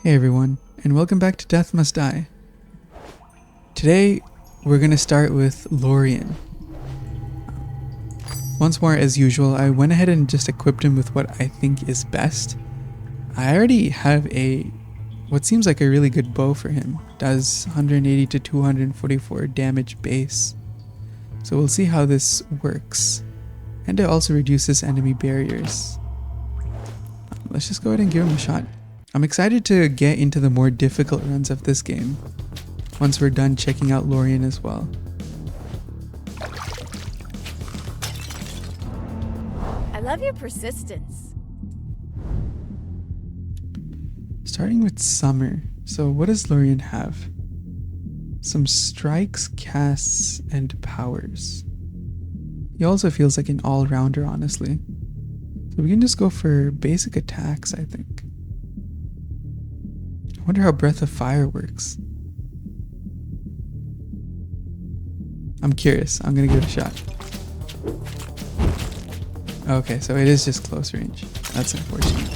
Hey everyone, and welcome back to Death Must Die. Today, we're going to start with Lorien. Once more, as usual, I went ahead and just equipped him with what I think is best. I already have what seems like a really good bow for him. Does 180 to 244 damage base. So we'll see how this works. And it also reduces enemy barriers. Let's just go ahead and give him a shot. I'm excited to get into the more difficult runs of this game once we're done checking out Lorien as well. I love your persistence. Starting with Summer. So what does Lorien have? Some strikes, casts, and powers. He also feels like an all-rounder, honestly. So we can just go for basic attacks, I think. I wonder how Breath of Fire works. I'm curious. I'm gonna give it a shot. Okay, so it is just close range. That's unfortunate.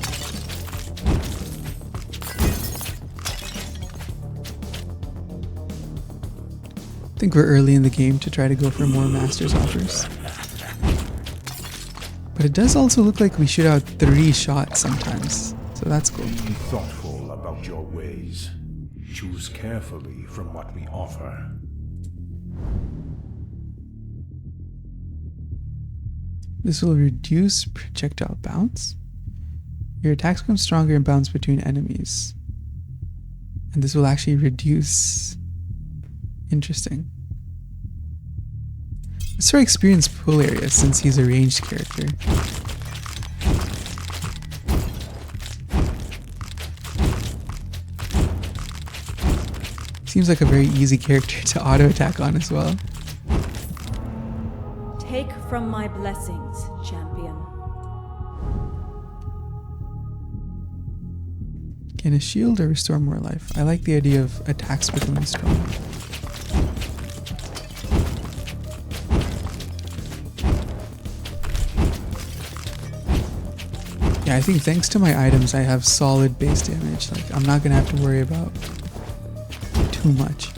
I think we're early in the game to try to go for more Master's offers. But it does also look like we shoot out 3 shots sometimes, so that's cool. Be thoughtful about your ways. Choose carefully from what we offer. This will reduce projectile bounce. Your attacks become stronger and bounce between enemies. And this will actually reduce... Interesting. Let's try experience pool area since he's a ranged character. Seems like a very easy character to auto attack on as well. Take from my blessings, champion. Can a shield or restore more life? I like the idea of attacks becoming stronger. Yeah, I think thanks to my items, I have solid base damage. Like, I'm not gonna have to worry about too much.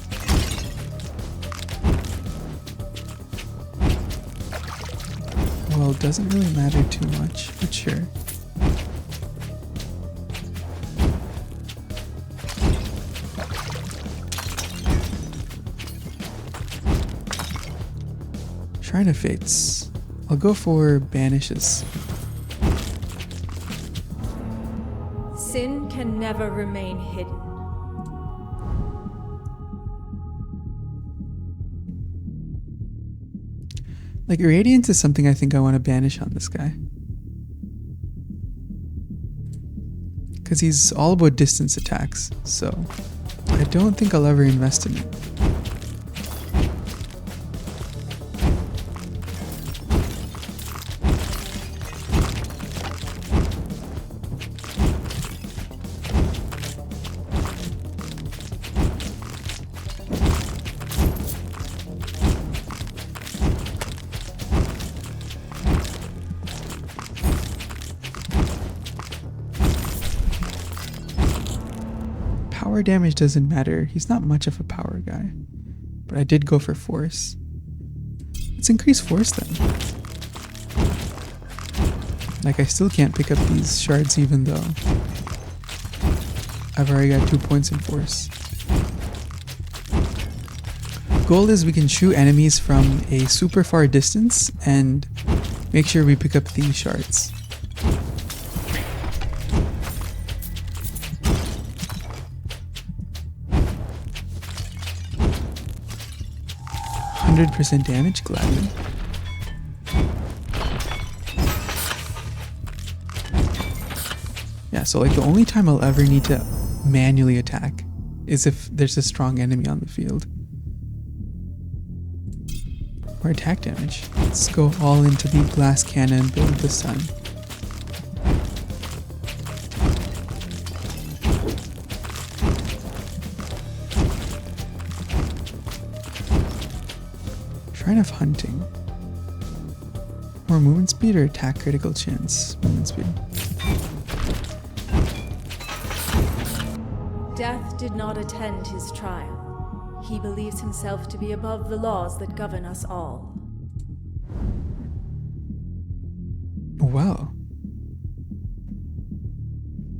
Well, it doesn't really matter too much, but sure. Shrine of Fates. I'll go for banishes. Sin can never remain hidden. Like, Radiance is something I think I want to banish on this guy. Because he's all about distance attacks, so I don't think I'll ever invest in it. Power damage doesn't matter. He's not much of a power guy. But I did go for force. Let's increase force then. Like, I still can't pick up these shards even though I've already got 2 points in force. Goal is we can shoot enemies from a super far distance and make sure we pick up these shards. 100% damage, gladly. Yeah, so like the only time I'll ever need to manually attack is if there's a strong enemy on the field. Or attack damage. Let's go all into the glass cannon and build the sun. Shrine of Hunting. More movement speed or attack critical chance? Movement speed. Death did not attend his trial. He believes himself to be above the laws that govern us all. Well,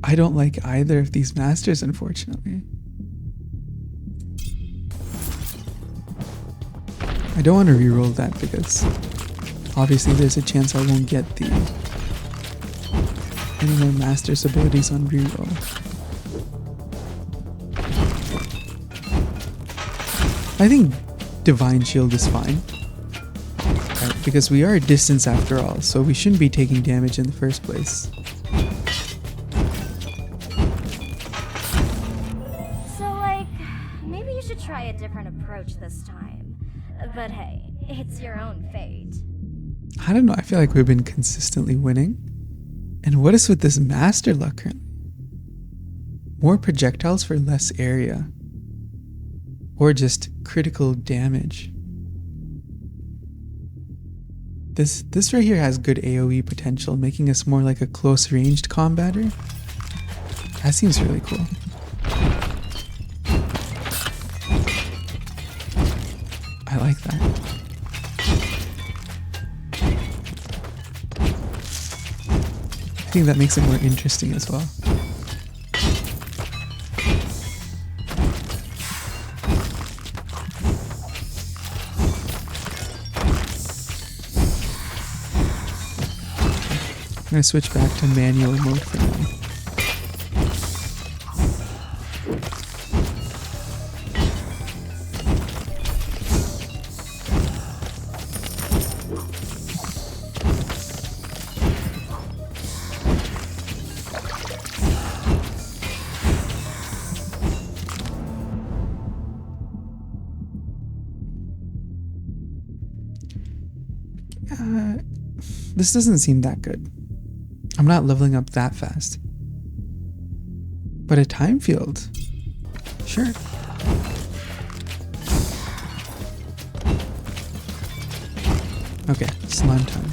I don't like either of these masters, unfortunately. I don't want to reroll that because obviously there's a chance I won't get any more master's abilities on reroll. I think Divine Shield is fine. Right, because we are a distance after all, so we shouldn't be taking damage in the first place. So, like, maybe you should try a different approach this time. But hey, it's your own fate. I don't know, I feel like we've been consistently winning. And what is with this master luck currently? More projectiles for less area. Or just critical damage. This right here has good AoE potential, making us more like a close ranged combatter. That seems really cool. I like that. I think that makes it more interesting as well. I'm going to switch back to manual mode for now. This doesn't seem that good. I'm not leveling up that fast. But a time field? Sure. Okay, slime time.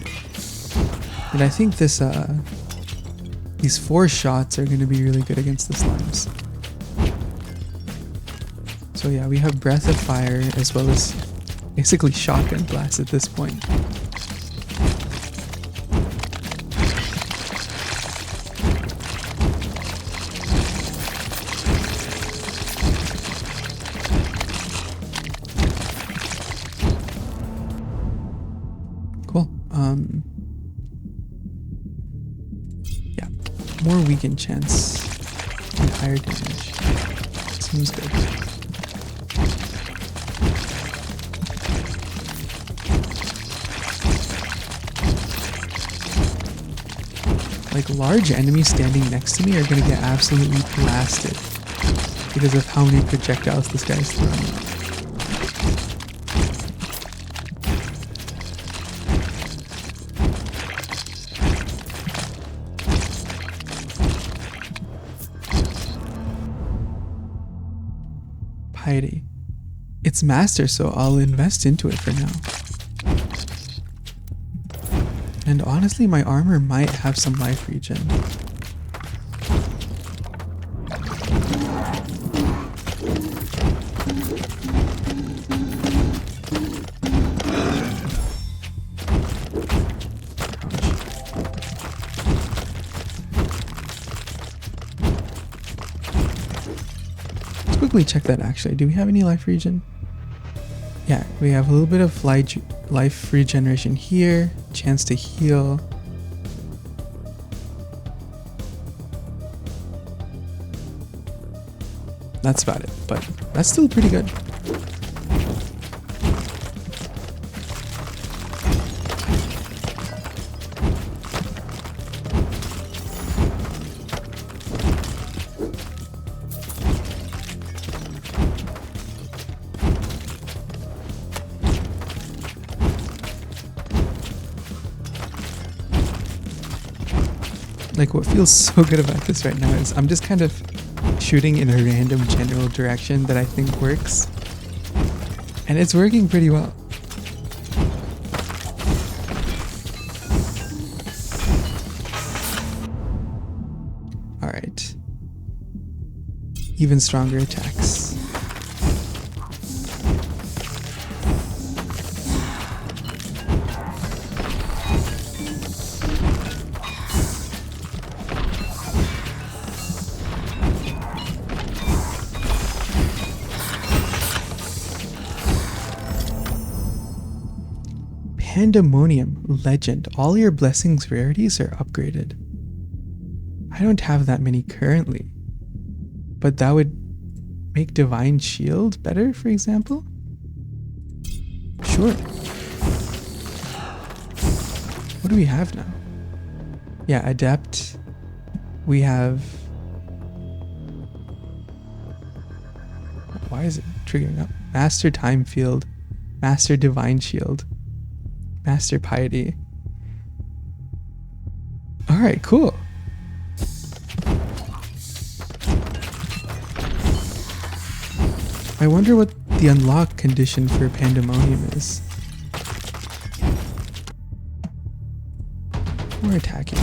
And I think this these 4 shots are going to be really good against the slimes. So yeah, we have Breath of Fire as well as basically Shotgun Blast at this point. Yeah, more weakened chance and higher damage. Seems good. Like, large enemies standing next to me are gonna get absolutely blasted because of how many projectiles this guy's throwing out. Piety. It's master, so I'll invest into it for now. And honestly, my armor might have some life regen. Let's quickly check that actually. Do we have any life regen? Yeah, we have a little bit of life regeneration here, chance to heal. That's about it, but that's still pretty good. Like, what feels so good about this right now is I'm just kind of shooting in a random general direction that I think works. And it's working pretty well. Alright. even stronger attacks. Pandemonium Legend. All your blessings rarities are upgraded. I don't have that many currently, but that would make Divine Shield better, for example? Sure. What do we have now? Yeah, Adept. We have... Why is it triggering up? Master Time Field. Master Divine Shield. Master Piety. Alright, cool. I wonder what the unlock condition for Pandemonium is. We're attacking.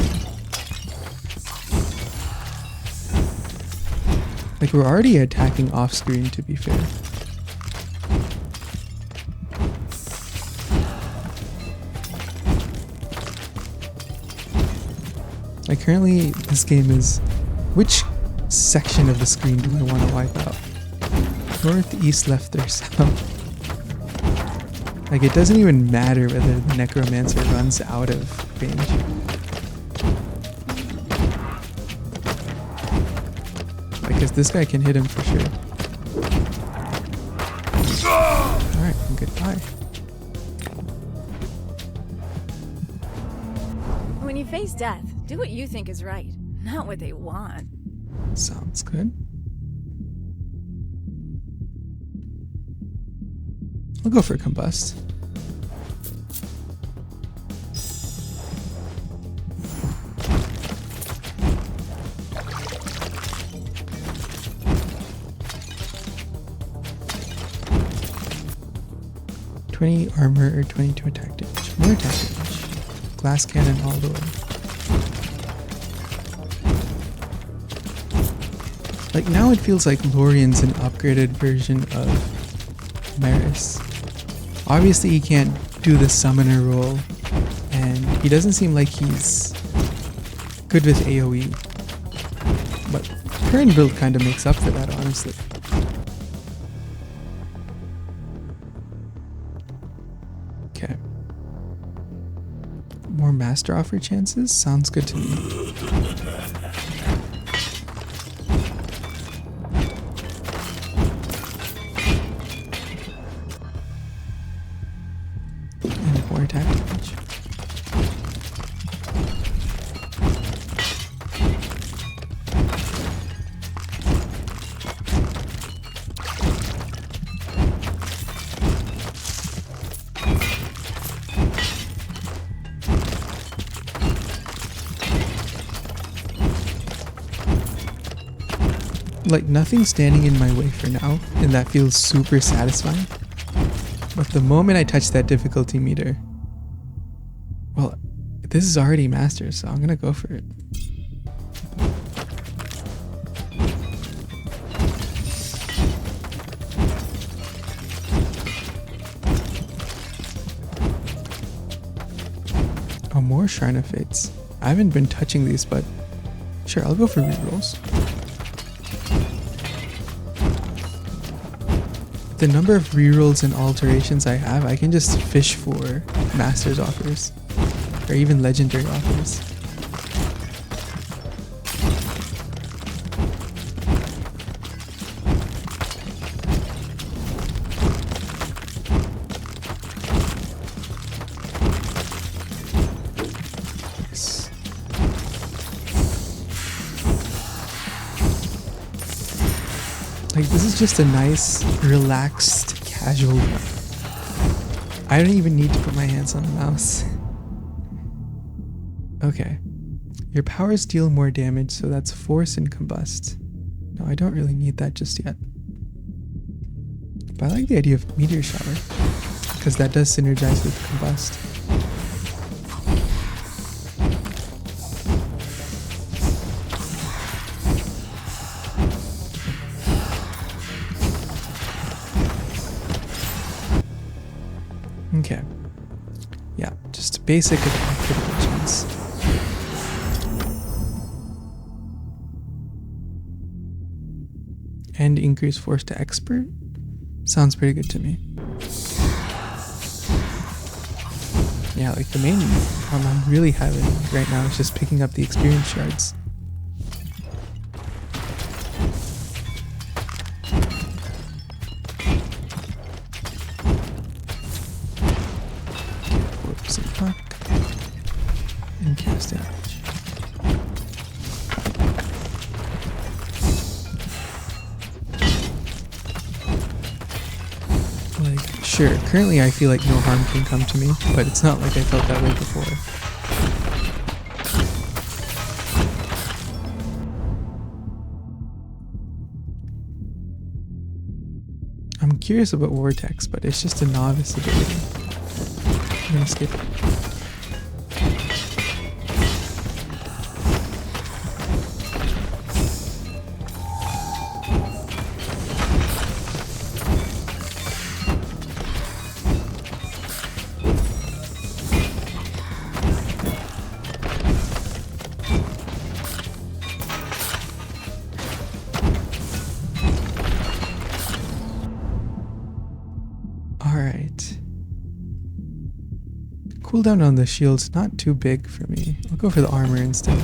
Like, we're already attacking off screen, to be fair. Like, currently, this game is... Which section of the screen do I want to wipe out? North, east, left, or south? Like, it doesn't even matter whether the Necromancer runs out of range. Because this guy can hit him for sure. Alright, goodbye. When you face death, do what you think is right, not what they want. Sounds good. I'll go for Combust. $20 armor or 22 attack damage. More attack damage. Glass cannon all the way. Like, now it feels like Lorien's an upgraded version of Maris. Obviously he can't do the summoner role, and he doesn't seem like he's good with AoE. But current build kind of makes up for that, honestly. Okay. More master offer chances? Sounds good to me. And more attack damage. Like, nothing's standing in my way for now, and that feels super satisfying. But the moment I touch that difficulty meter, well, this is already master, so I'm gonna go for it. Oh, more Shrine of Fates. I haven't been touching these, but sure, I'll go for rerolls. The number of rerolls and alterations I have, I can just fish for Master's offers, or even Legendary offers. Yes. Like, this is just a nice, relaxed, casual game. I don't even need to put my hands on the mouse. Okay. Your powers deal more damage, so that's Force and Combust. No, I don't really need that just yet. But I like the idea of Meteor Shower, because that does synergize with Combust. Okay. Yeah, just basic attack critical chance. And increase force to expert? Sounds pretty good to me. Yeah, like the main problem I'm really having right now is just picking up the experience shards. Whoops, and fuck. And cast damage. Like, sure, currently I feel like no harm can come to me, but it's not like I felt that way before. I'm curious about Vortex, but it's just a novice ability. I'm gonna skip it. Alright. Cooldown on the shield's not too big for me. I'll go for the armor instead.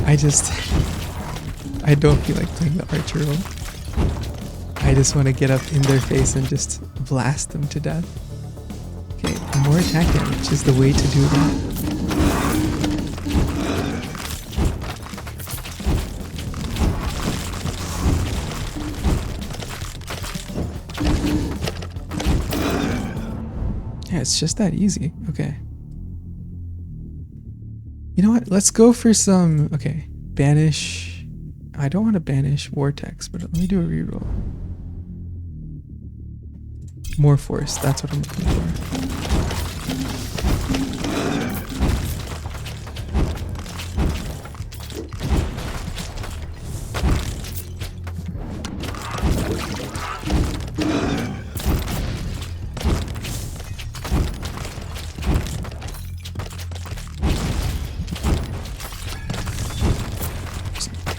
I don't feel like playing the archer role. I just want to get up in their face and just blast them to death. Okay, more attack damage is the way to do that. Yeah, it's just that easy. Okay. You know what? Let's go for some... Okay, banish... I don't want to banish Vortex, but let me do a reroll. More force, that's what I'm looking for.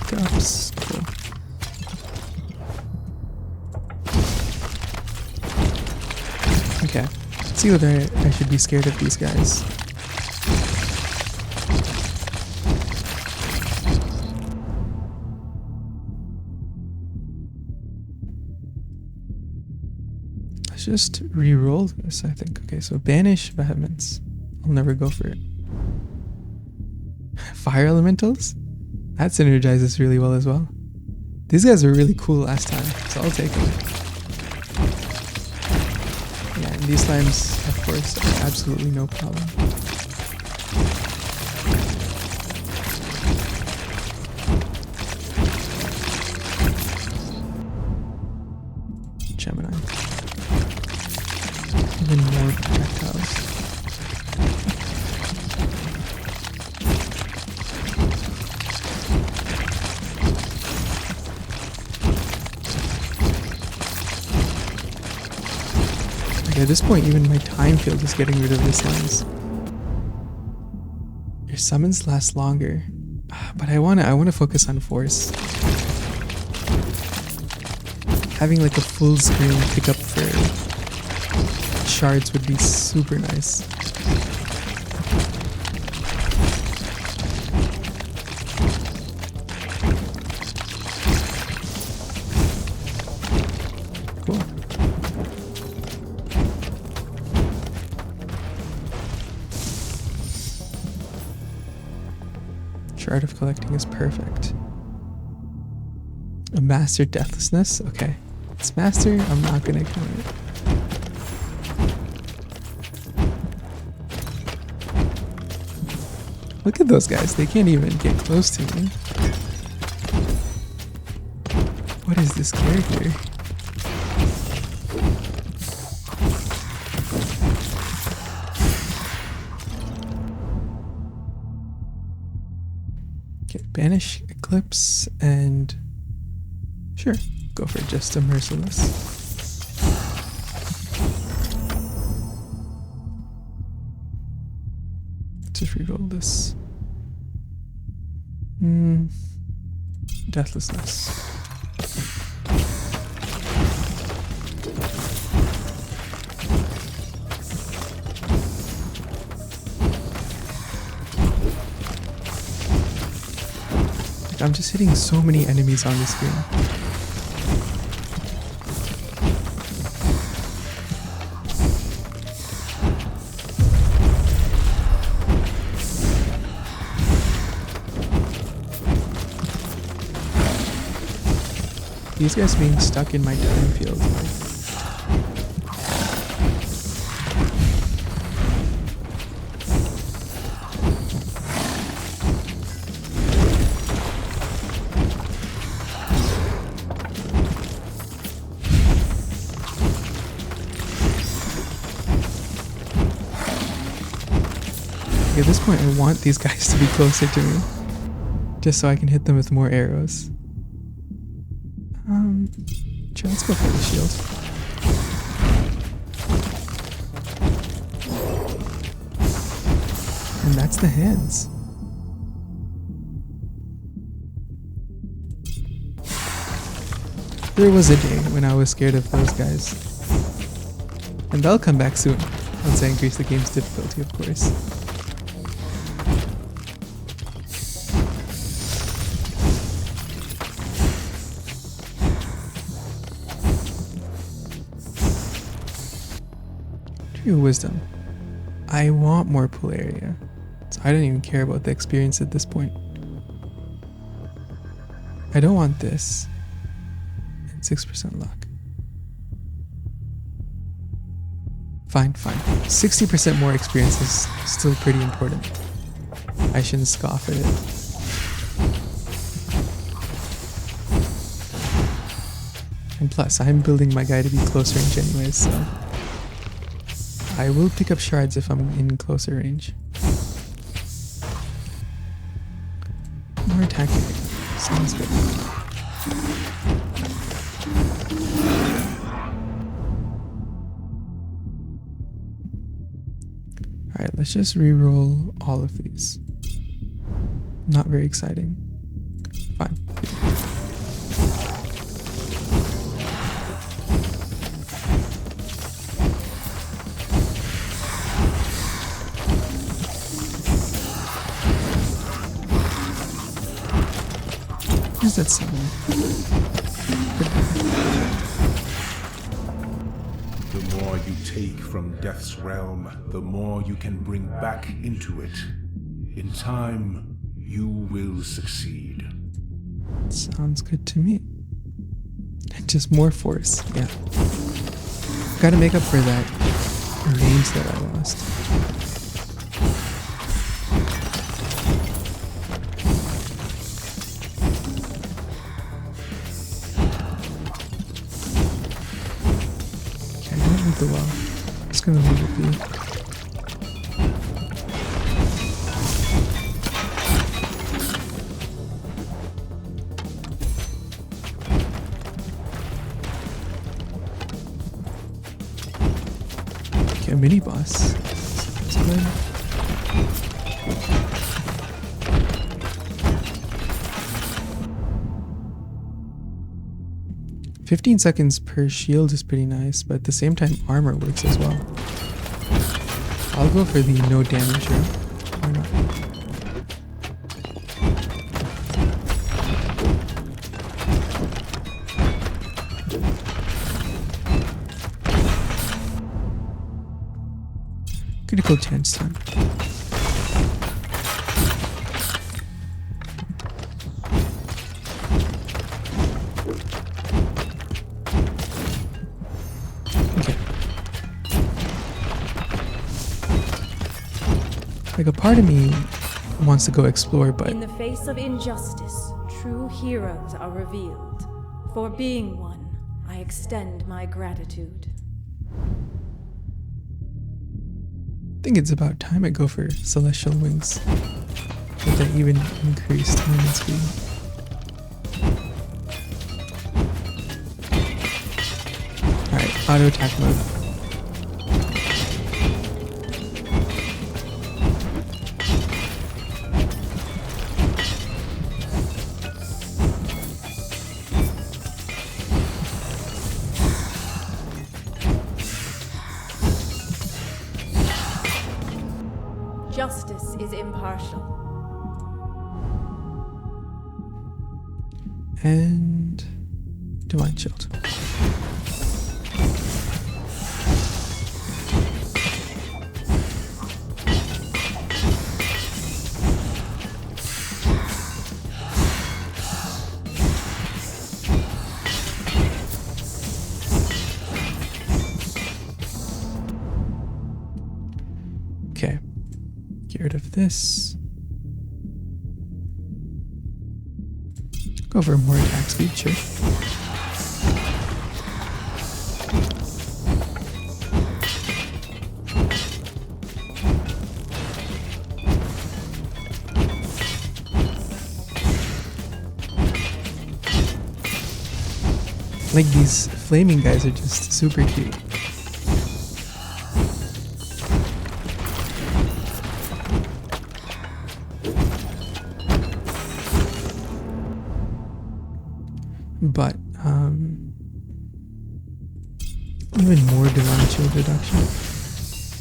Pickups, cool. Okay, let's see whether I should be scared of these guys. Let's just re-roll this, I think. Okay, so banish Vehemence. I'll never go for it. Fire Elementals? That synergizes really well as well. These guys were really cool last time, so I'll take them. Yeah, and these slimes, of course, are absolutely no problem. Gemini. Even more projectiles. At this point, even my time field is getting rid of the slimes. Your summons last longer, but I wanna focus on force. Having like a full screen pickup for shards would be super nice. Cool. Shard of Collecting is perfect. A Master Deathlessness? Okay. It's Master, I'm not gonna ignore it. Look at those guys, they can't even get close to me. What is this character? Banish Eclipse and sure, go for just a Merciless. Just reroll this. Deathlessness. I'm just hitting so many enemies on the screen. These guys being stuck in my time field. At this point, I want these guys to be closer to me, just so I can hit them with more arrows. Sure, let's go for the shield. And that's the hands. There was a day when I was scared of those guys. And they'll come back soon, once I increase the game's difficulty, of course. True wisdom. I want more pull area, so I don't even care about the experience at this point. I don't want this. And 6% luck. Fine. 60% more experience is still pretty important. I shouldn't scoff at it. And plus, I'm building my guy to be close range anyways, so I will pick up shards if I'm in closer range. More attacking. Sounds good. Alright, let's just reroll all of these. Not very exciting. Fine. Where's that sound? The more you take from Death's realm, the more you can bring back into it. In time, you will succeed. Sounds good to me. Just more force, yeah. Gotta make up for that range that I lost. The well. Just gonna leave it be. Okay, a mini boss. That's good. $15 seconds per shield is pretty nice, but at the same time armor works as well. I'll go for the no damage here. Why not? Critical chance time. Like, a part of me wants to go explore, but In the face of injustice, true heroes are revealed. For being one, I extend my gratitude. I think it's about time I go for Celestial Wings. with an even increased movement speed. Alright, auto attack mode. Justice is impartial. And Divine Shield. Okay. Get rid of this. Go for more attack speed, sure. Like, these flaming guys are just super cute. But even more divine shield reduction.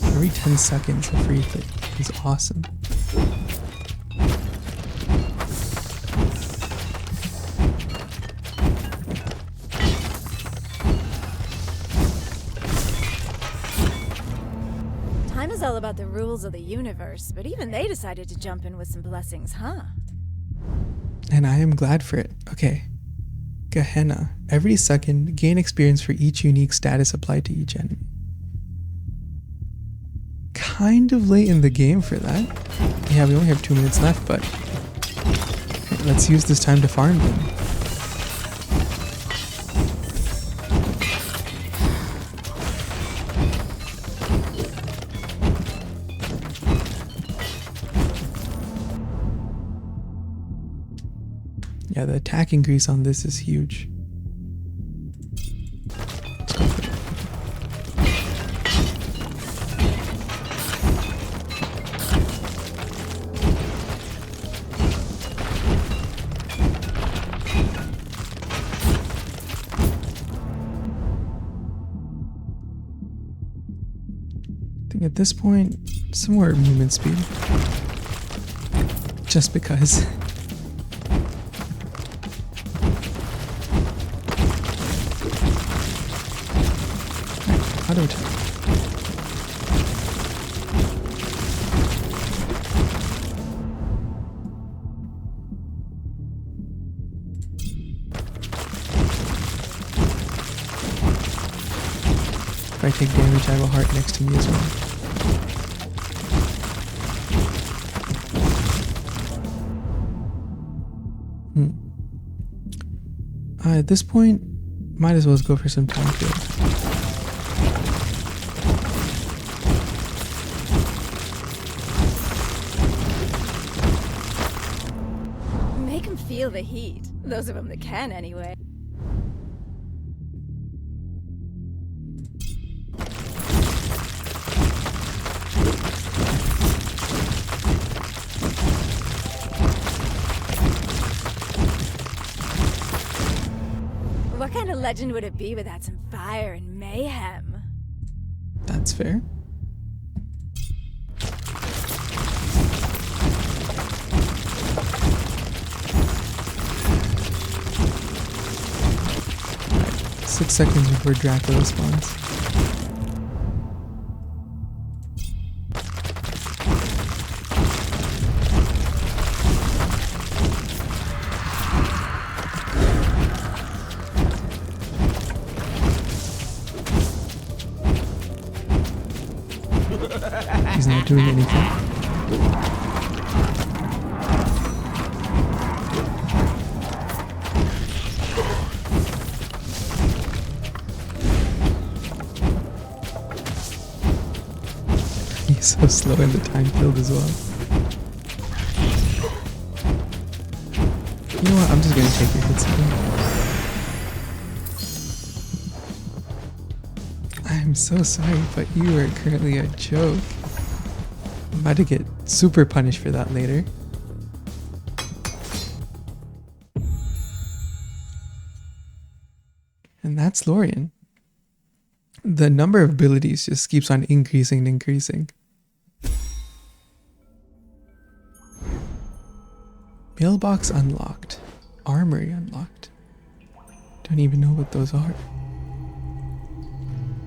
Every 10 seconds a free hit is awesome. Time is all about the rules of the universe, but even they decided to jump in with some blessings, huh? And I am glad for it. Okay. Gehenna. Every second, gain experience for each unique status applied to each enemy. Kind of late in the game for that. Yeah, we only have 2 minutes left, but let's use this time to farm them. Yeah, the attack increase on this is huge. Let's go for it. I think at this point, some more movement speed. Just because. Auto attack. If I take damage, I have a heart next to me as well. At this point, might as well go for some time field. Feel the heat. Those of them that can, anyway. What kind of legend would it be without some fire and mayhem? That's fair. Right, 6 seconds before Dracula spawns. He's not doing anything. He's so slow in the time field as well. You know what? I'm just gonna take your hits again. I'm so sorry, but you are currently a joke. I'm about to get super punished for that later. And that's Lorien. The number of abilities just keeps on increasing and increasing. Mailbox unlocked. Armory unlocked. Don't even know what those are.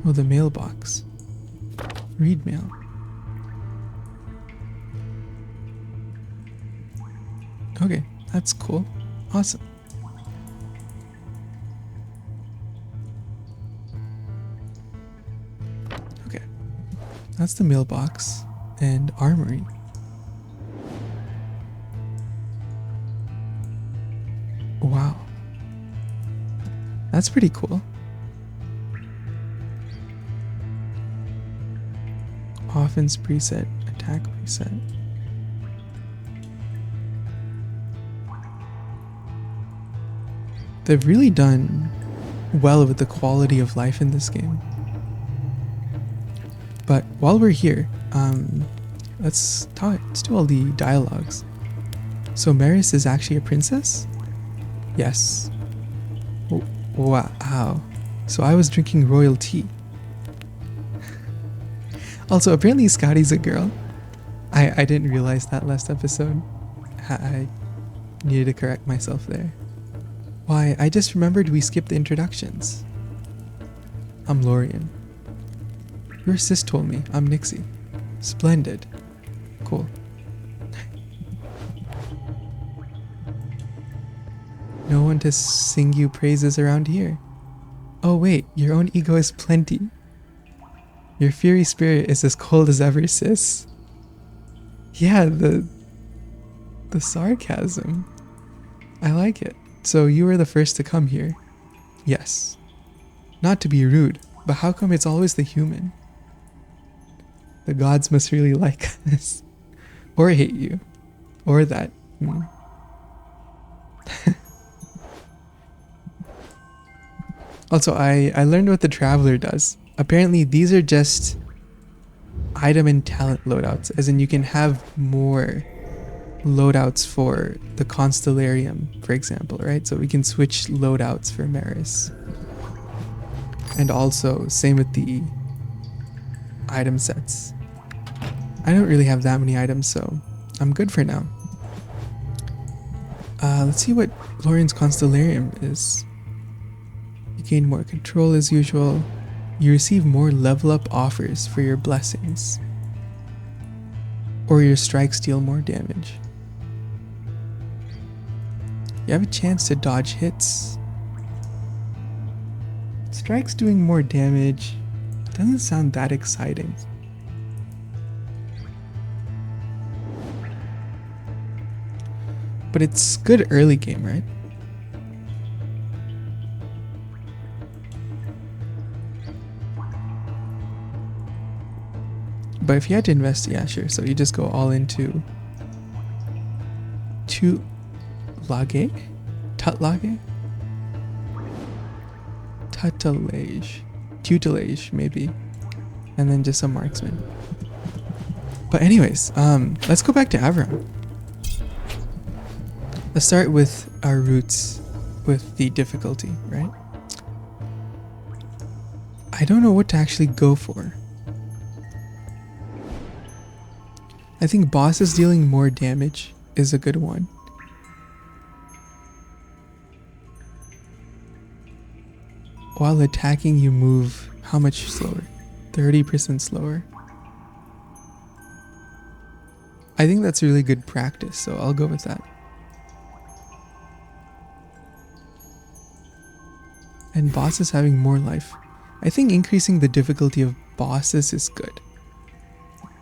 Oh, the mailbox. Read mail. Okay, that's cool. Awesome. Okay. That's the mailbox and armory. Wow. That's pretty cool. Offense preset, attack preset. They've really done well with the quality of life in this game. But while we're here, let's do all the dialogues. So Maris is actually a princess? Yes. Wow. So I was drinking royal tea. Also, apparently Scotty's a girl. I didn't realize that last episode. I needed to correct myself there. Why, I just remembered we skipped the introductions. I'm Lorien. Your sis told me. I'm Nixie. Splendid. Cool. No one to sing you praises around here. Oh wait, your own ego is plenty. Your fiery spirit is as cold as ever, sis. Yeah, the sarcasm. I like it. So you were the first to come here? Yes. Not to be rude, but how come it's always the human? The gods must really like us. Or hate you. Or that. Also, I learned what the Traveler does. Apparently, these are just item and talent loadouts, as in you can have more loadouts for the Constellarium, for example, right? So we can switch loadouts for Maris. And also, same with the item sets. I don't really have that many items, so I'm good for now. Let's see what Lorien's Constellarium is. You gain more control as usual. You receive more level up offers for your blessings. Or your strikes deal more damage. You have a chance to dodge hits. Strikes doing more damage doesn't sound that exciting. But it's good early game, right? But if you had to invest, yeah, sure. So you just go all into tutelage, maybe, and then just some marksman. But anyways, let's go back to Avron. Let's start with our roots with the difficulty, right? I don't know what to actually go for. I think bosses dealing more damage is a good one. While attacking, you move how much slower? 30% slower. I think that's really good practice, so I'll go with that. And bosses having more life. I think increasing the difficulty of bosses is good.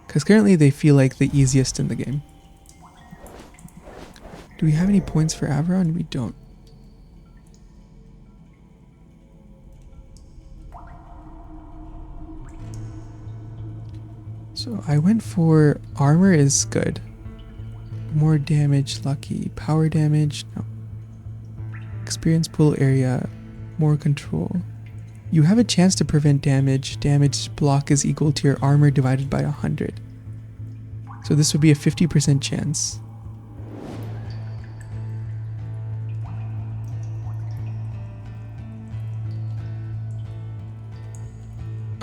Because currently they feel like the easiest in the game. Do we have any points for Avron? We don't. So I went for armor is good. More damage, lucky. Power damage, no. Experience pool area, more control. You have a chance to prevent damage. Damage block is equal to your armor divided by 100. So this would be a 50% chance.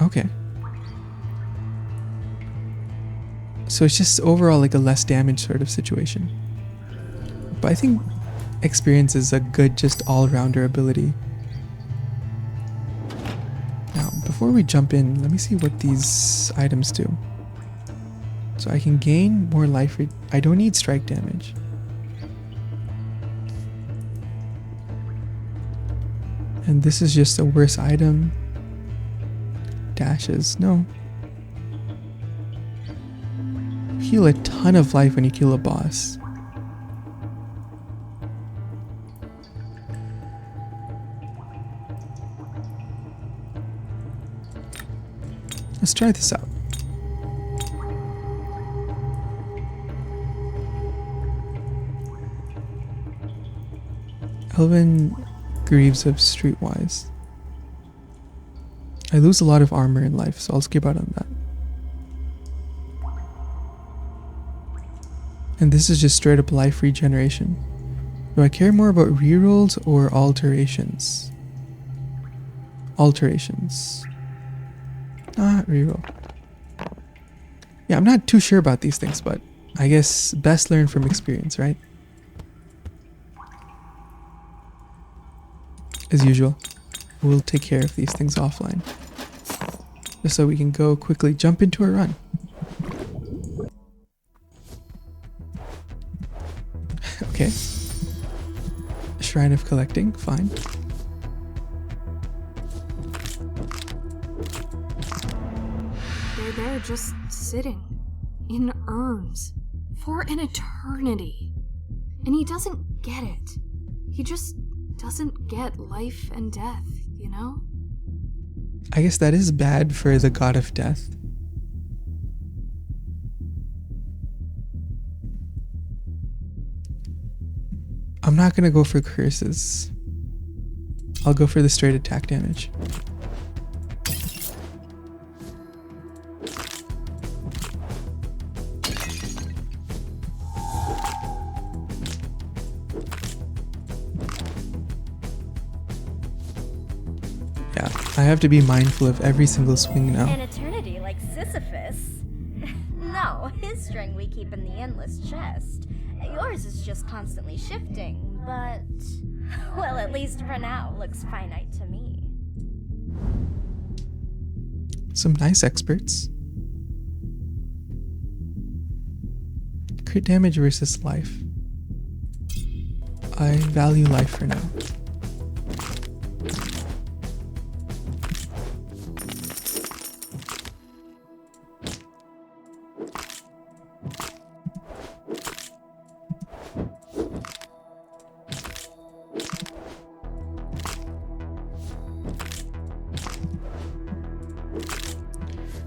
Okay. So it's just overall like a less damage sort of situation. But I think experience is a good just all-rounder ability. Now, before we jump in, let me see what these items do. So I can gain more life rate. I don't need strike damage. And this is just a worse item. Dashes, no. Heal a ton of life when you kill a boss. Let's try this out. Elven Greaves of Streetwise. I lose a lot of armor in life, so I'll skip out on that. And this is just straight up life regeneration. Do I care more about rerolls or alterations? Alterations. Reroll. Yeah, I'm not too sure about these things, but I guess best learn from experience, right? As usual, we'll take care of these things offline. Just so we can go quickly jump into a run. Okay. Shrine of Collecting, fine. They're there just sitting in urns for an eternity. And he doesn't get it. He just doesn't get life and death, you know? I guess that is bad for the god of death. I'm not gonna go for curses. I'll go for the straight attack damage. Yeah, I have to be mindful of every single swing now. An eternity like Sisyphus? No, his string we keep in the endless chest. Yours is just constantly shifting, but... well, at least for now, looks finite to me. Some nice experts. Crit damage versus life. I value life for now.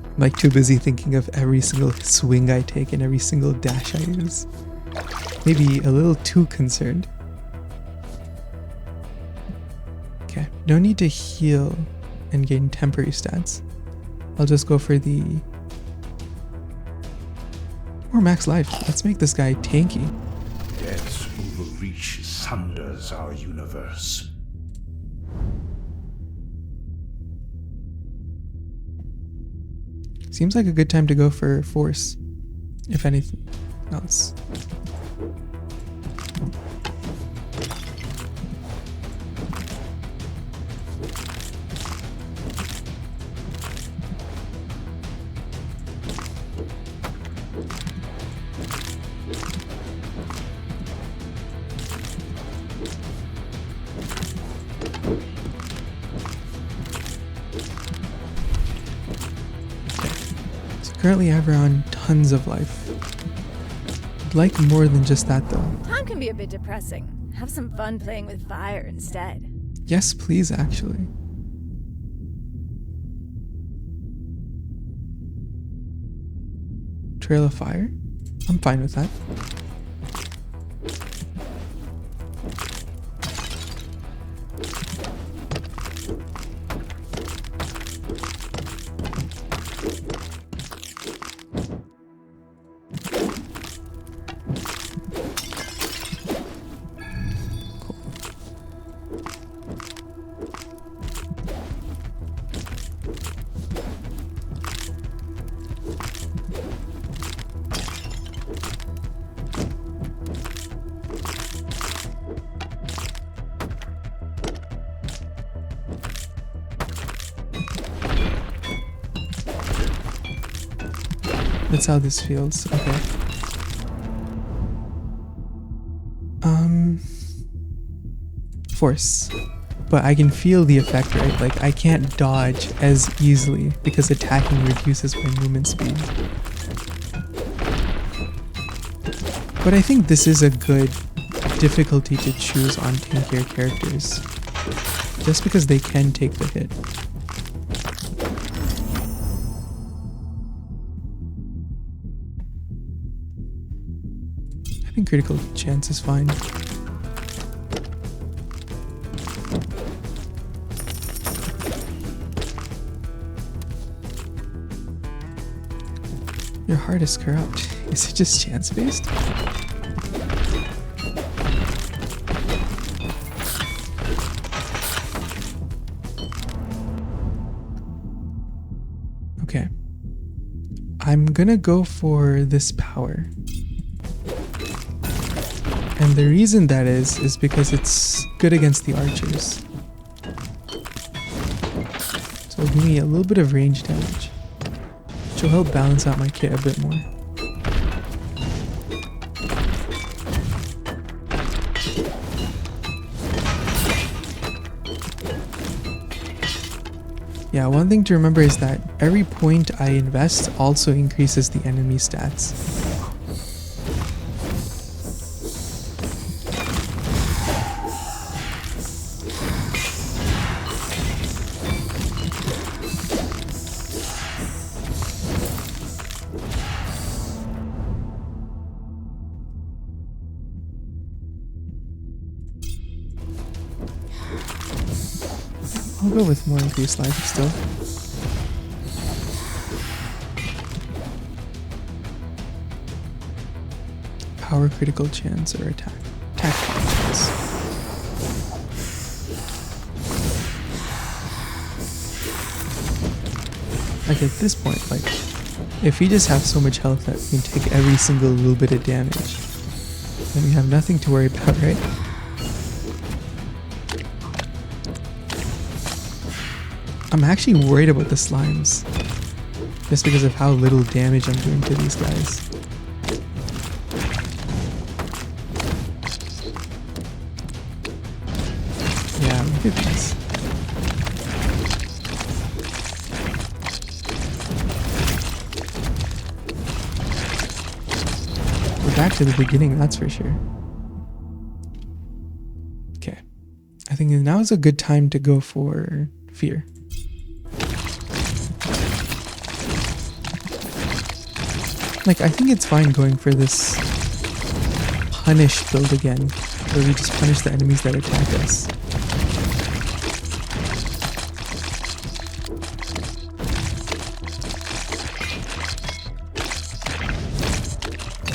I'm like too busy thinking of every single swing I take and every single dash I use. Maybe a little too concerned. Okay, no need to heal and gain temporary stats. I'll just go for the more max life. Let's make this guy tanky. Death's overreach sunders our universe. Seems like a good time to go for force, if anything else. Currently I have around tons of life. I'd like more than just that though. Time can be a bit depressing. Have some fun playing with fire instead. Yes, please, actually. Trail of Fire? I'm fine with that. That's how this feels. Okay. Force. But I can feel the effect, right? Like, I can't dodge as easily because attacking reduces my movement speed. But I think this is a good difficulty to choose on tankier characters. Just because they can take the hit. I think critical chance is fine. Your heart is corrupt. Is it just chance based? Okay. I'm gonna go for this power. And the reason that is because it's good against the archers. So it'll give me a little bit of range damage, which will help balance out my kit a bit more. Yeah, one thing to remember is that every point I invest also increases the enemy stats. I'll go with more increased life still. Power critical chance or attack. Attack chance. Like at this point, like, if we just have so much health that we can take every single little bit of damage, then we have nothing to worry about, right? I'm actually worried about the slimes, just because of how little damage I'm doing to these guys. Yeah, look at this. We're back to the beginning, that's for sure. Okay. I think now is a good time to go for fear. Like, I think it's fine going for this punish build again, where we just punish the enemies that attack us.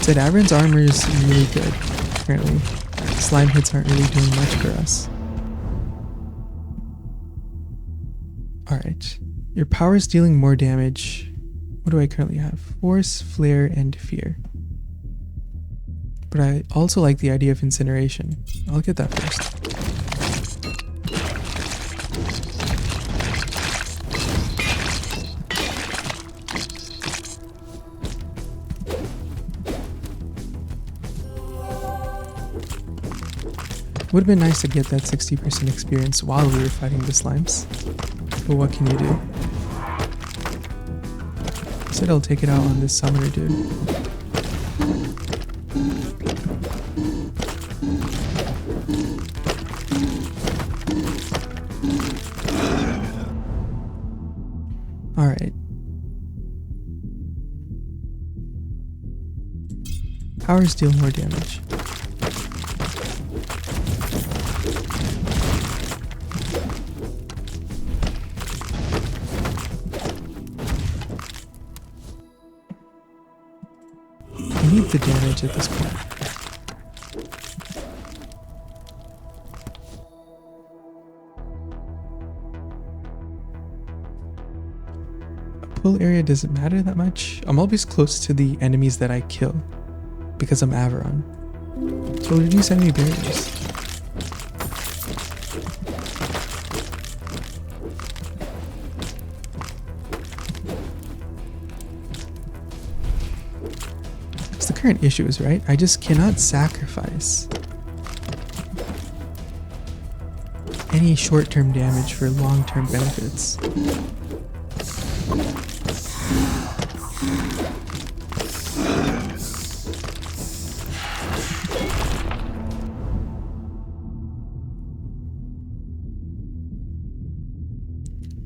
Said Avern's armor is really good, apparently. Slime hits aren't really doing much for us. Alright. Your power is dealing more damage. What do I currently have? Force, Flare, and Fear. But I also like the idea of Incineration. I'll get that first. Would have been nice to get that 60% experience while we were fighting the slimes. But what can you do? Said I'll take it out on this summoner dude. Alright. Powers deal more damage. Need the damage at this point. A pull area doesn't matter that much. I'm always close to the enemies that I kill because I'm Averon. So reduce enemy barriers. current issues, right? I just cannot sacrifice any short-term damage for long-term benefits.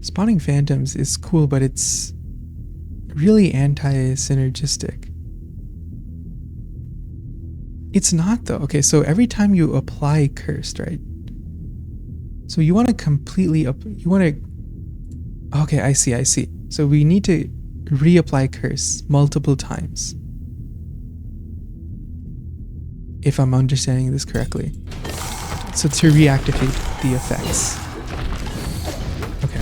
Spawning phantoms is cool, but it's really anti-synergistic. It's not though. Okay, so every time you apply cursed, right? So you want to completely okay, I see. So we need to reapply curse multiple times. If I'm understanding this correctly. So to reactivate the effects. Okay.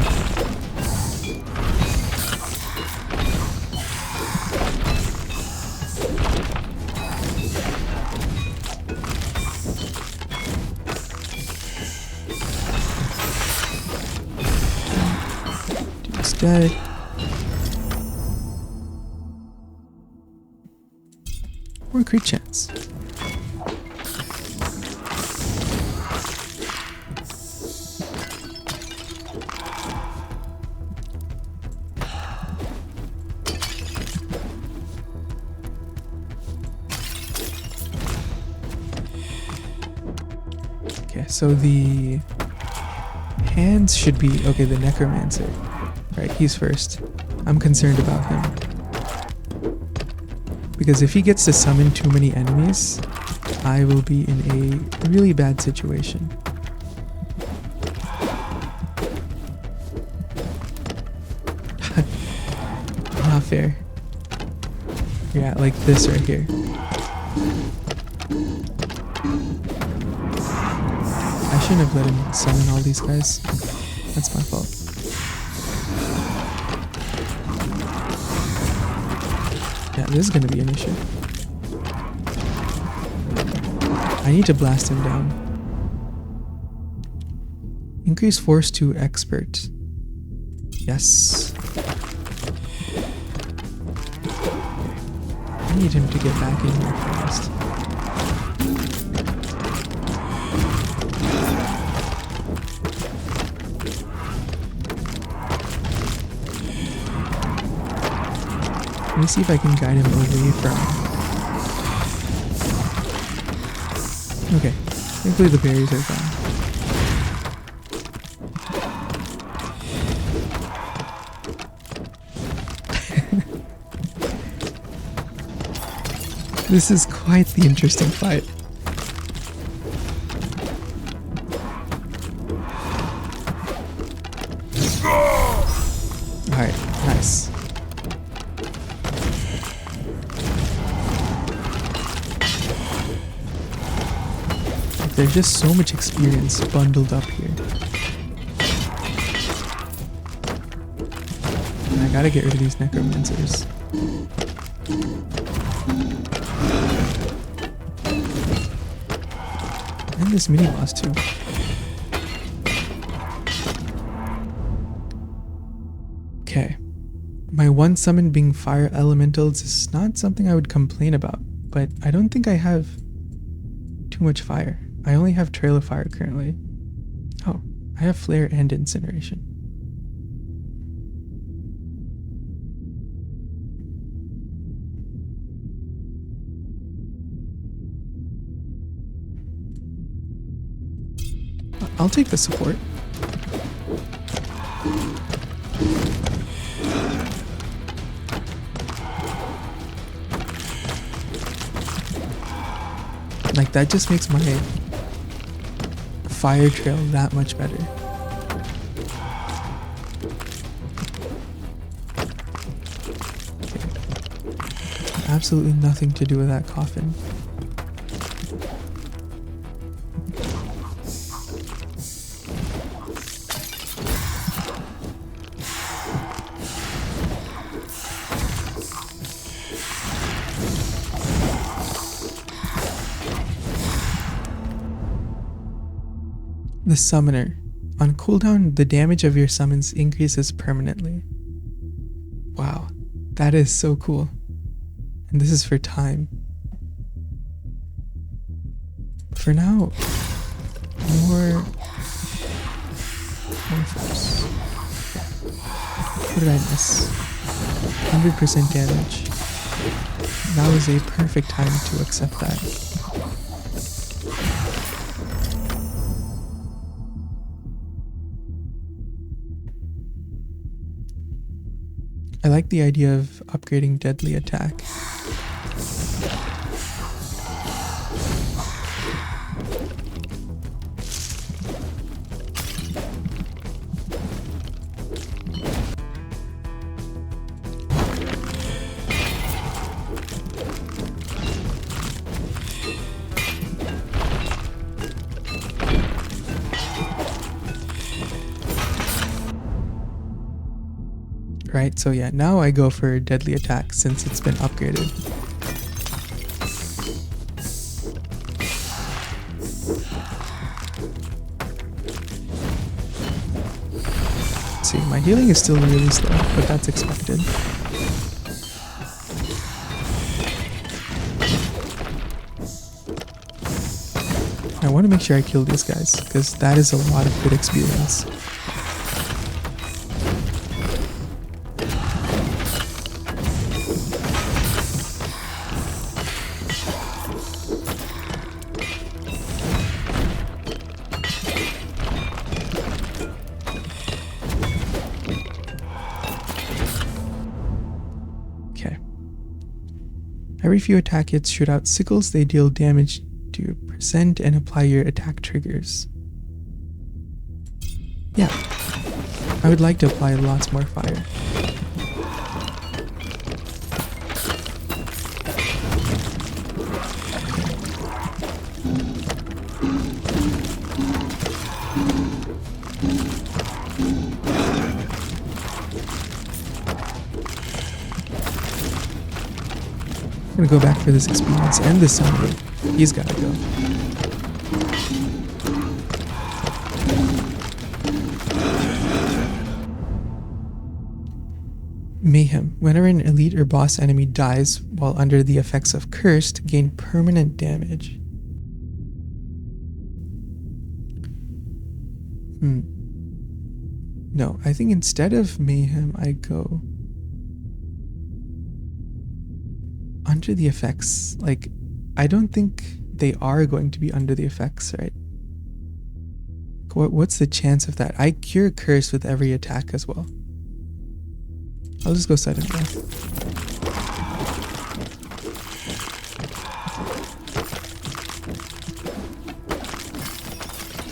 Dude's dead. More crit chance. Okay, so the hands should be okay. The necromancer, right? He's first. I'm concerned about him because if he gets to summon too many enemies, I will be in a really bad situation. Not fair. Yeah, like this right here. I shouldn't have let him summon all these guys. That's my fault. Yeah, this is gonna be an issue. I need to blast him down. Increase force to expert. Yes. I need him to get back in here fast. Let me see if I can guide him away from... Okay, thankfully the berries are gone. This is quite the interesting fight. Alright, nice. There's just so much experience bundled up here. And I gotta get rid of these necromancers. And this mini boss too. Okay. My one summon being fire elementals is not something I would complain about, but I don't think I have too much fire. I only have Trail of Fire currently. Oh, I have Flare and Incineration. I'll take the support. Like, that just makes my fire trail that much better. Okay. Absolutely nothing to do with that coffin. The Summoner. On cooldown, the damage of your summons increases permanently. Wow, that is so cool. And this is for time. for now, more force. What did I miss? 100% damage. Now is a perfect time to accept that. I like the idea of upgrading deadly attack. Right, so yeah, now I go for deadly attack since it's been upgraded. Let's see, my healing is still really slow, but that's expected. I want to make sure I kill these guys, because that is a lot of good experience. Every few attack hits shoot out sickles, they deal damage to your percent and apply your attack triggers. Yeah, I would like to apply lots more fire. I'm gonna go back for this experience and this sound. He's gotta go. Mayhem. Whenever an elite or boss enemy dies while under the effects of Cursed, gain permanent damage. No, I think instead of Mayhem, I go under the effects. Like, I don't think they are going to be under the effects, right? What's the chance of that? I cure Curse with every attack as well. I'll just go sudden death.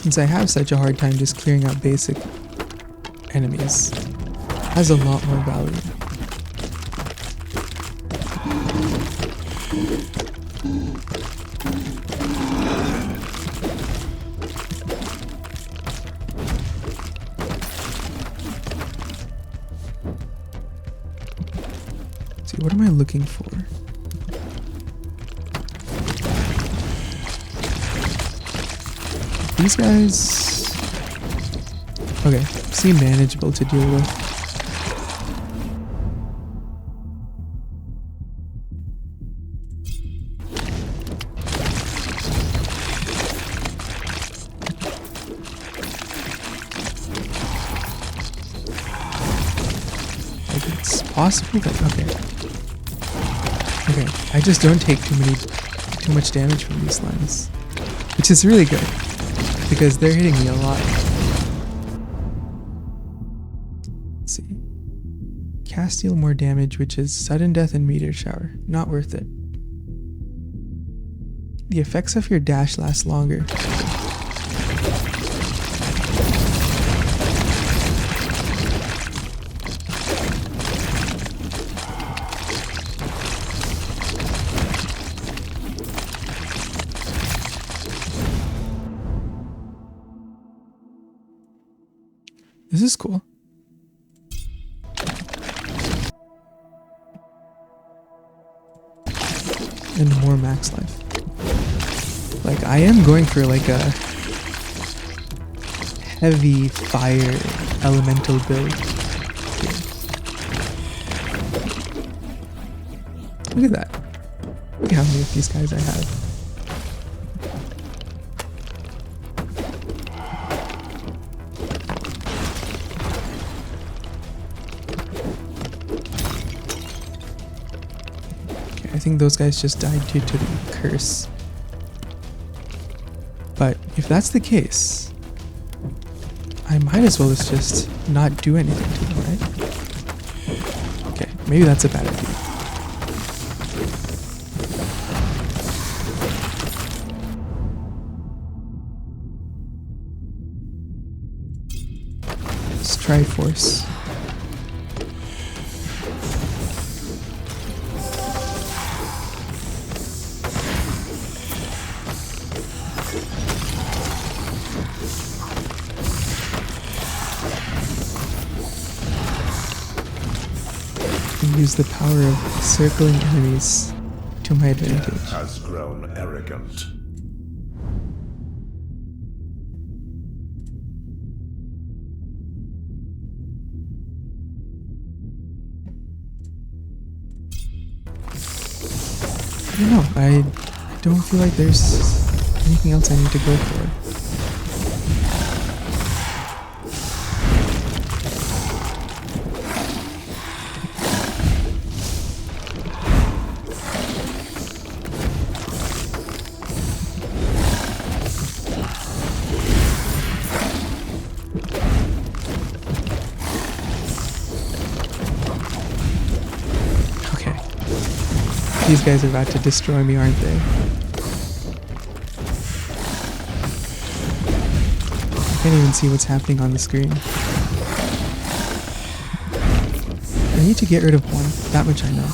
Since I have such a hard time just clearing out basic enemies, it has a lot more value. See, what am I looking for? These guys, okay, seem manageable to deal with. Like, it's possible that, okay, I just don't take too much damage from these lines, which is really good, because they're hitting me a lot. Let's see. Cast deal more damage, which is sudden death and meteor shower. Not worth it. The effects of your dash last longer. This is cool. And more max life. Like, I am going for like a heavy fire elemental build here. Look at that. Look at how many of these guys I have. I think those guys just died due to the curse. But if that's the case, I might as well just not do anything to them, right? Okay, maybe that's a bad idea. Let's try force. Use the power of circling enemies to my advantage. Has grown arrogant. I don't know. I don't feel like there's anything else I need to go for. These guys are about to destroy me, aren't they? I can't even see what's happening on the screen. I need to get rid of one, that much I know.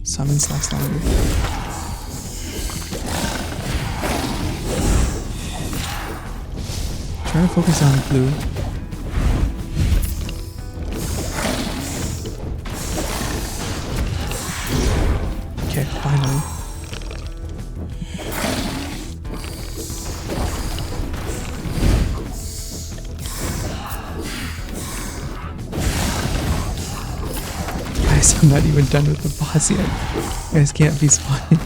Summons last longer. Trying to focus on blue. Okay, finally. I'm not even done with the boss yet. You guys can't be spawning.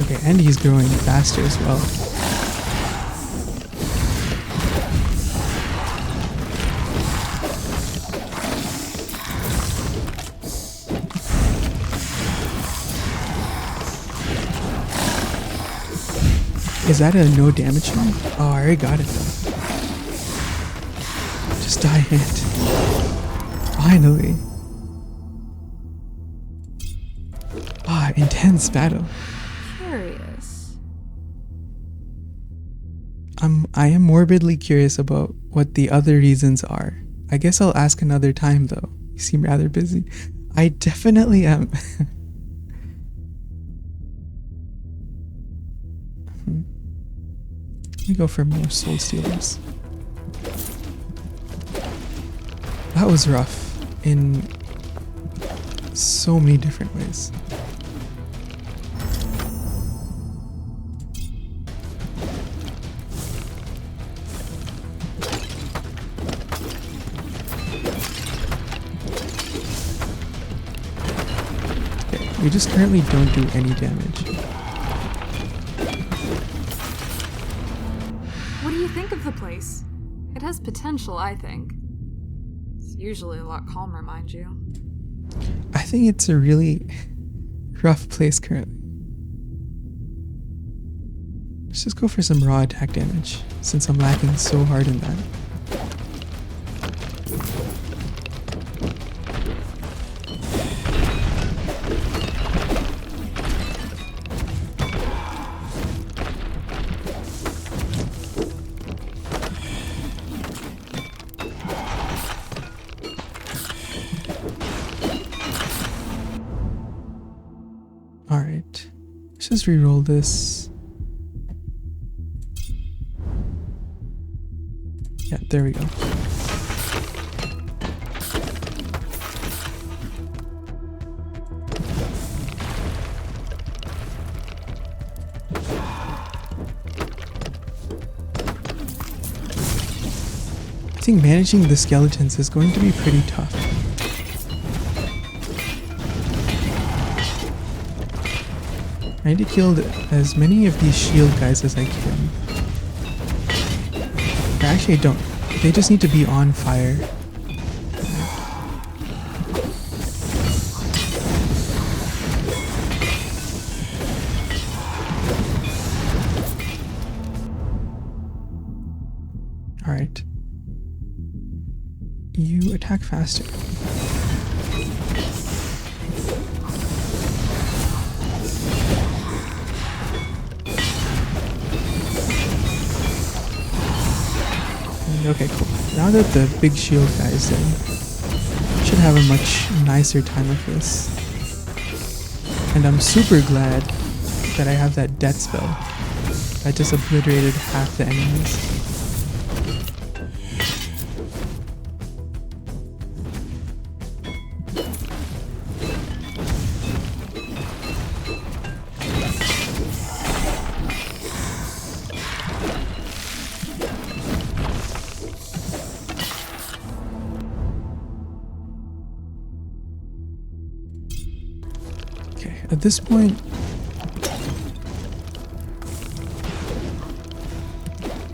Okay, and he's growing faster as well. Is that a no damage one? Oh, I already got it though. Just die, Ant. Finally. Ah, intense battle. Curious. I am morbidly curious about what the other reasons are. I guess I'll ask another time though. You seem rather busy. I definitely am. Let me go for more soul stealers. That was rough in so many different ways. Okay, we just currently don't do any damage. What do you think of the place? It has potential, I think. It's usually a lot calmer, mind you. I think it's a really rough place currently. Let's just go for some raw attack damage, since I'm lacking so hard in that. Alright, let's just re-roll this. Yeah, there we go. think managing the skeletons is going to be pretty tough. I need to kill as many of these shield guys as I can. Actually, I don't. They just need to be on fire. Alright. You attack faster. Okay, cool. Now that the big shield guy is dead, should have a much nicer time of this. And I'm super glad that I have that death spell that just obliterated half the enemies. At this point,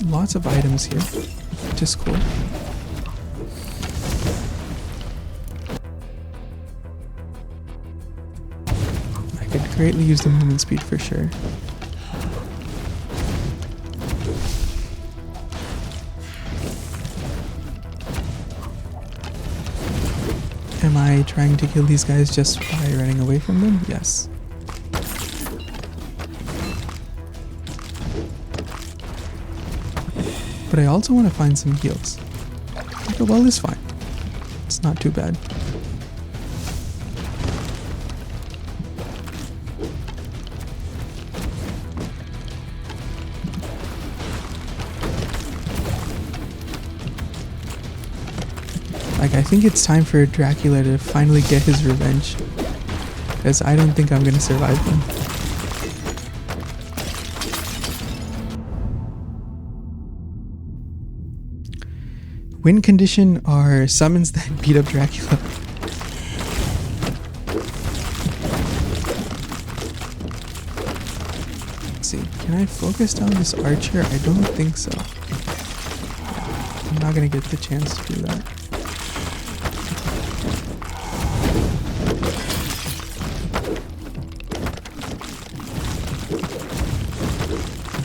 lots of items here, which is cool. I could greatly use the movement speed for sure. Am I trying to kill these guys just by running away from them? Yes. But I also want to find some heals. Okay, well, it's fine. It's not too bad. Like, I think it's time for Dracula to finally get his revenge. Because I don't think I'm gonna survive him. Win condition are summons that beat up Dracula. Let's see, can I focus down this archer? I don't think so. I'm not gonna get the chance to do that.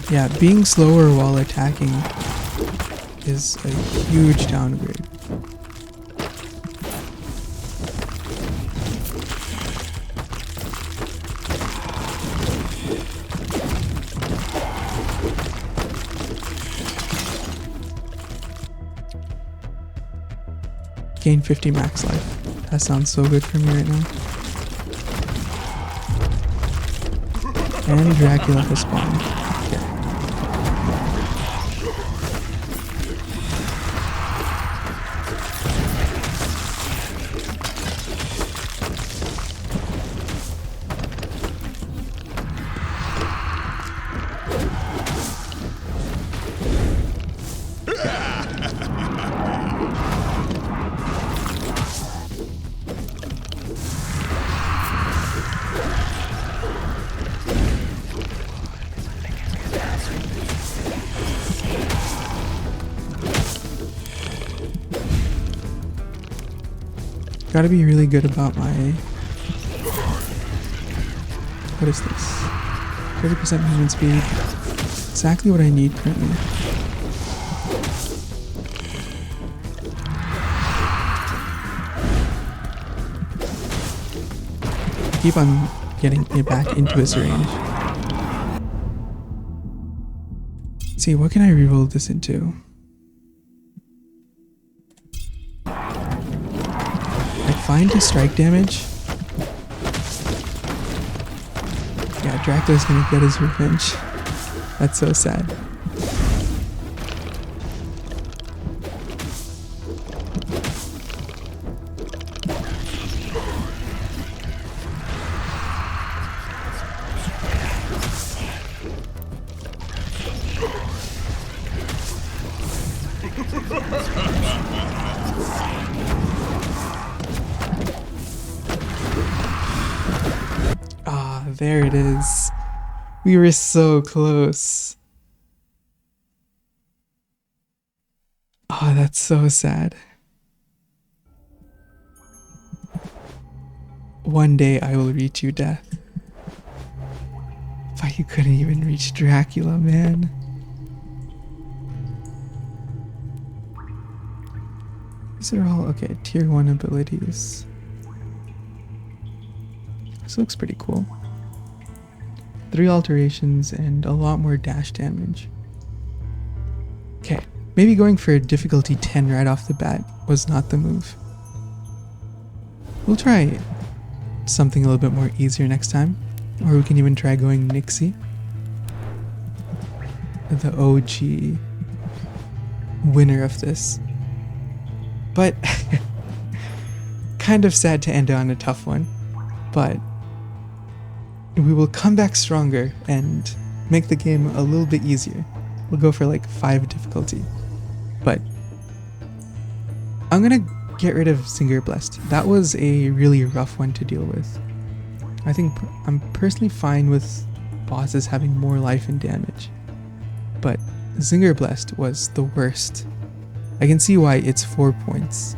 Yeah, being slower while attacking is a huge downgrade. Gain 50 max life. That sounds so good for me right now. And Dracula has spawned. Okay. Gotta be really good about my... What is this? 30% movement speed. Exactly what I need currently. Keep on getting it back into his range. Let's see, what can I reroll this into? Fine to strike damage. Yeah, Dracula's gonna get his revenge. That's so sad. there it is. We were so close. Oh, that's so sad. One day I will reach you, Death. But you couldn't even reach Dracula, man. These are all, okay, tier 1 abilities. This looks pretty cool. 3 alterations and a lot more dash damage. Okay, maybe going for difficulty 10 right off the bat was not the move. We'll try something a little bit more easier next time. Or we can even try going Nixie. The OG winner of this. But kind of sad to end on a tough one. But we will come back stronger and make the game a little bit easier. We'll go for like 5 difficulty. But I'm gonna get rid of Singer Blessed. That was a really rough one to deal with. I think I'm personally fine with bosses having more life and damage. But Singer Blessed was the worst. I can see why it's 4 points.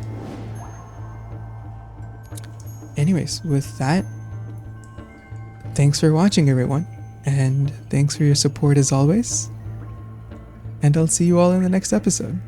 Anyways, with that, thanks for watching, everyone. And thanks for your support as always. And I'll see you all in the next episode.